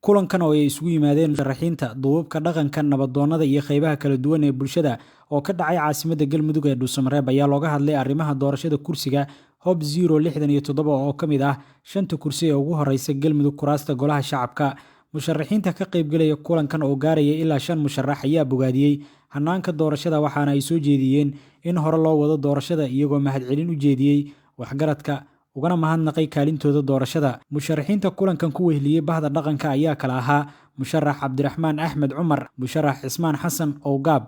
kulankan oo ay isugu yimaadeen musharaxiinta duubabka dhaqanka nabadoonnada iyo qaybaha kala duwan ee bulshada oo ka dhacay caasimadda Galmudug ee Dhuusamareeb ayaa looga hadlay arrimaha doorashada kursiga Hob 067 oo ka mid ah 5 kursi ee ugu horeysa Galmudug kuraasta golaha shacabka. Musharaxiinta ka qaybgalaya kulankan oo gaaraya ilaa 5 musharax ayaa bogaadiyay hanaanka doorashada waxaana ay soo jeediyeen in hore loo wado doorashada iyagoo mahadcelin u jeediyay waxgaradka ugana mahadnaqay kaalintooda doorashada. Musharaxiinta kulankan ku wehliyay bahda dhaqanka ayaa kala ahaa musharax Cabdiraxmaan Axmed Cumar, musharax Cismaan Xasan Owgaab,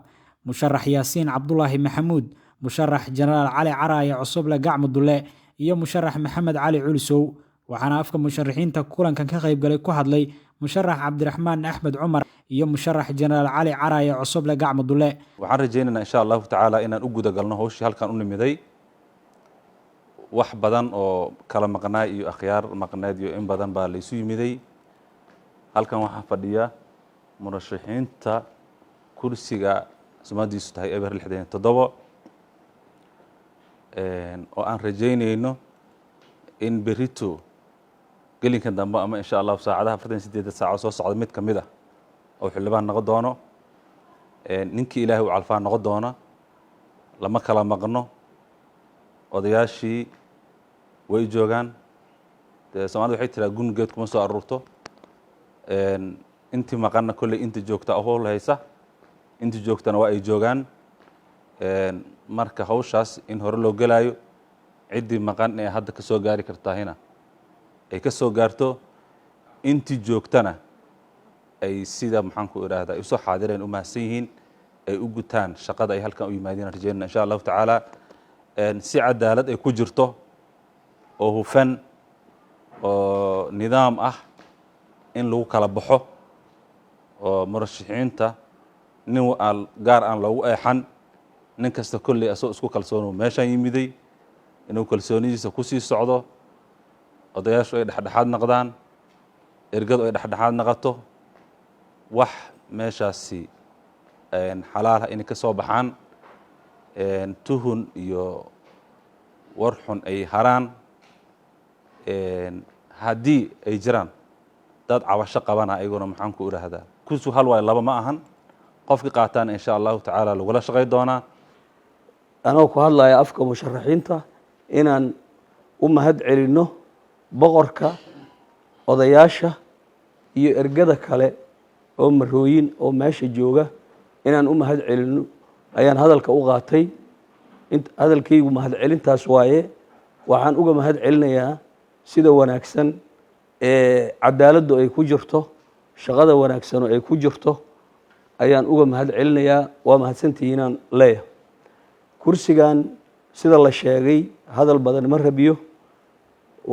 musharax Yaasiin Cabdulaahi Maxamuud, musharax Jenaraal Cali Caraaye Cosoble Gacmo Dulle iyo musharax Maxamed Cali Culisow. waxaana afka musharaxiinta kulankan ka qaybgalay ku hadlay musharax Cabdiraxmaan Axmed Cumar iyo musharax Jenaraal Cali Caraaye Cosoble Gacmo Dulle. waxaan rajaynaynaa insha Allah tacaala inaan u guda galno hawshii halkan u nimiday wax badan oo kala maqnaay iyo akhyaar maqnayd iyo in badan baa la isu yimiday. halkan waxaa fadhiya murashaxiinta kursiga sumadiisu tahay eber 67 oo aan rajaynayno in berito gelinka dambe ama insha Allah saacadaha 48 saac soo socda mid kamid ah oo xildhibaan noqon doono ninkii Ilaahay u calfaa noqon doona lama kala maqno odayaashii way joogaan Soomaalidu waxay tiraa gun geed kuma soo aruurto intii maqana kulli intii joogta oo haysa intii joogtana waa ay joogaan marka hawshaas in hore loo galaayo cidii maqan ee hadda ka soo gaari kartaahina ay ka soo gaarto intii joogtana ay sida maxaan ku iraahdaa ay soo xaadireen u mahadsan yihiin ay u gutaan shaqada ay halkan u yimaadeen rajayna insha Allah tacaala si cadaalad ay ku jirto oo hufan oo nidaam ah in lagu kala baxo oo murashaxiinta nin gaar aan loogu eexan nin kasta kulli asoo isku kalsoon meeshan yimiday inuu kalsoonidiisa ku sii socdo odayaashu ay dhaxdhaxaad noqdaan ergadu ay dhaxdhaxaad noqoto wax meeshaasi xalaal ah in ka soo baxaan tuhun iyo warxun ay haraan haddii ay jiraan dad cabasho qabana ayaguna maxaan ku iraahdaa kursu hal way laba ma ahan qofkii qaataan insha Allah tacaala lagula shaqay doonaa anoo ku hadlaya afka musharaxiinta inaan u mahad celino boqorka odayaasha iyo ergada kale oo marooyin oo meesha jooga inaan u mahad celino ayaan hadalka u qaatay hadalkaygu mahad celintaas waaye waxaan uga mahad celinayaa sida wanaagsan ee cadaaladdu ay ku jirto shaqada wanaagsan oo ay ku jirto ayaan uga mahad celinayaa waa mahadsantihiinaan leeyahay kursigan sida la sheegay hadal badan ma rabiyo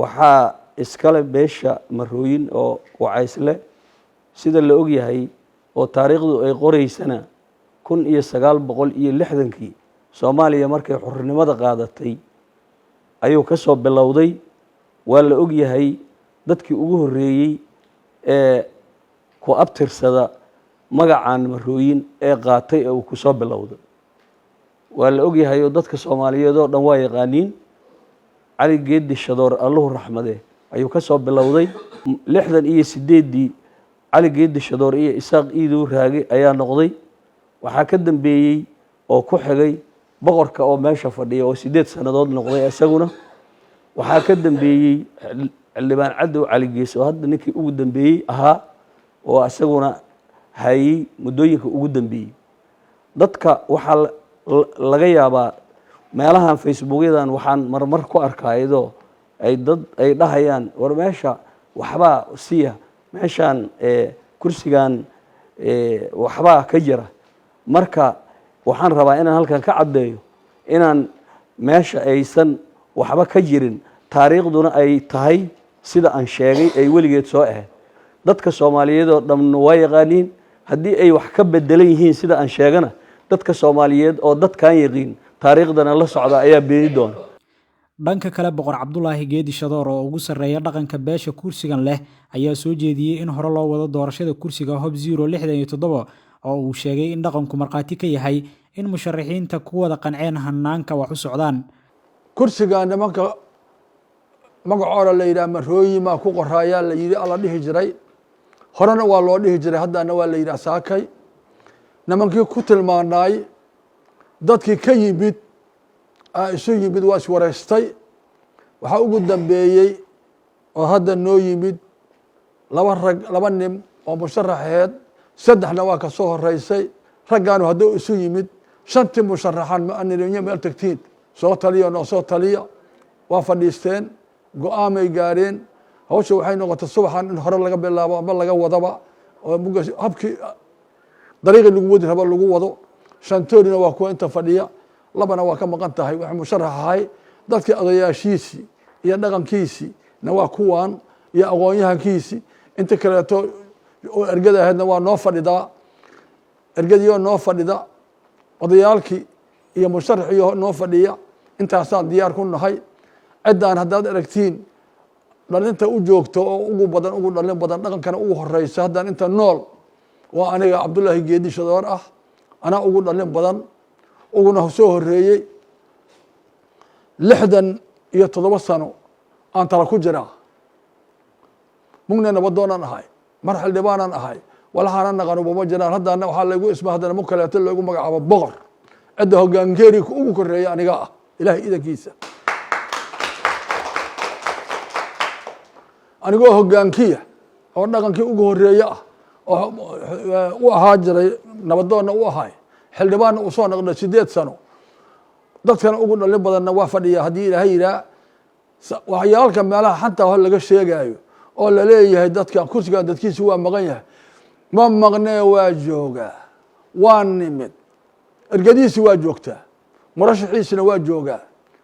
waxaa iskale beesha marooyin oo wacaysle sida la og yahay oo taariikhdu ay qoraysana 1960kii Soomaaliya markay xornimada qaadatay ayuu ka soo bilowday waa la og yahay dadkii ugu horeeyay ee ku abtirsada magacan marooyin ee qaatay ee uu ku soo bilowday waa la og yahay oo dadka Soomaaliyeed oo dhan waa yaqaaniin Cali Geedi Shadoor Allahu raxmade ayuu ka soo bilowday 68dii Cali Geedi Shadoor iyo Isaaq Iidu Raage ayaa noqday waxaa ka dambeeyay oo ku xigay boqorka oo meesha fadhiya oo 8 sanadood noqday isaguna waxaa ka dambeeyay xildhibaan Cadow Cali Gees oo hadda ninkii ugu dambeeyay ahaa oo isaguna hayay muddooyinka ugu dambeeyay dadka waxaa laga yaabaa meelahan facebookyadan waxaan marmar ku arkaydo ay dad ay dhahayaan war meesha waxba siiya meeshan kursigan waxba ka jira marka waxaan rabaa inaan halkan ka cadeeyo inaan meesha aysan waxba ka jirin taariikhduna ay tahay sida aan sheegay ay weligeed soo ahayd dadka Soomaaliyeed oo dhammaan waa yaqaaniin haddii ay wax ka bedelan yihiin sida aan sheegana dadka Soomaaliyeed oo dadkan yaqiin taariikhdana la socda ayaa beeri doona dhanka kale boqor Cabdulaahi Geedi Shadoor oo ugu sareeya dhaqanka beesha kursigan leh ayaa soo jeediyay in hore loo wado doorashada kursiga Hob 067 oo uu sheegay in dhaqanku marqaati ka yahay in musharaxiinta ku wada qanceen hanaanka wax u socdaan kursiga nimanka magacooda la yiraahdo marooyin ma ku qoraya la yiri alla dhihi jiray horena waa loo dhihi jiray haddana waa la yidhah saakay nimankii ku tilmaanaay dadkii ka yimid isu yimid waa iswareystay waxaa ugu dambeeyey oo hadda noo yimid laba nin oo musharaxeed saddexna waa ka soo horeysay raggaanu hadduu isu yimid shantii musharaxaan maaniniyo meel tagtiin soo taliya noo soo taliya waa fadhiisteen go-aamay gaareen hawsha waxay noqotay subaxan in hore laga bilaabo ama laga wadaba oo habkii dariiqii lagu wadi raba lagu wado shantoodina waa kuwa inta fadhiya labana waa ka maqan tahay wax musharax ahay dadkii odayaashiisii iyo dhaqankiisii na waa kuwan iyo aqoon-yahankiisii inta kaleeto oo ergada ahaydna waa noo fadhidaa ergadiioo noo fadhida odayaalkii iyo musharaxiyo noo fadhiya intaasaan diyaar ku nahay ciddaan haddaad aragtiin dhalinta u joogto oo ugu badan ugu dhalin badan dhaqankana ugu horeysa haddaan inta nool waa aniga cabdullaahi geedi shadoor ah anaa ugu dhalin badan uguna soo horeeyey 67 sano aan tala ku jiraa mugna nabadoonaan ahay mar xildhibaanaan ahay walahaana naqanubama jiraan haddana waxaa laygu isma haddana mu kaleeto loogu magacaabo boqor cidda hogaangeeri ugu koreeya aniga ah ilaahay idankiisa anigoo hogaankiya oo dhaqankii ugu horeeye ah oo u ahaa jiray nabadoonna u ahay xildhibaanna uu soo noqday 8 sano dadkana ugu dhalin badanna waa fadhiya haddii ilaahay yidhaah waxyaalka meelaha xantaa hor laga sheegaayo oo la leeyahay dadkan kursigan dadkiisi waa maqan yahay ma maqnee waa joogaa waa nimid ergadiisi waa joogtaa murashaxiisina waa joogaa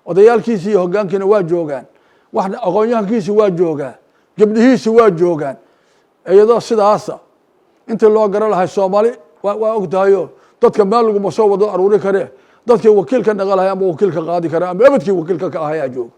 odayaalkiisi iyo hogaankiina waa joogaan wax aqoon-yahankiisi waa joogaa gabdhihiisi waa joogaan iyadoo sidaasa intii loo garan lahay soomaali waa ogtahayo dadka meel laguma soo wado aruuri kare dadkii wakiilka dhaqalahay ama wakiilka qaadi kare ama ebadkii wakiilka ka ahayaa jooga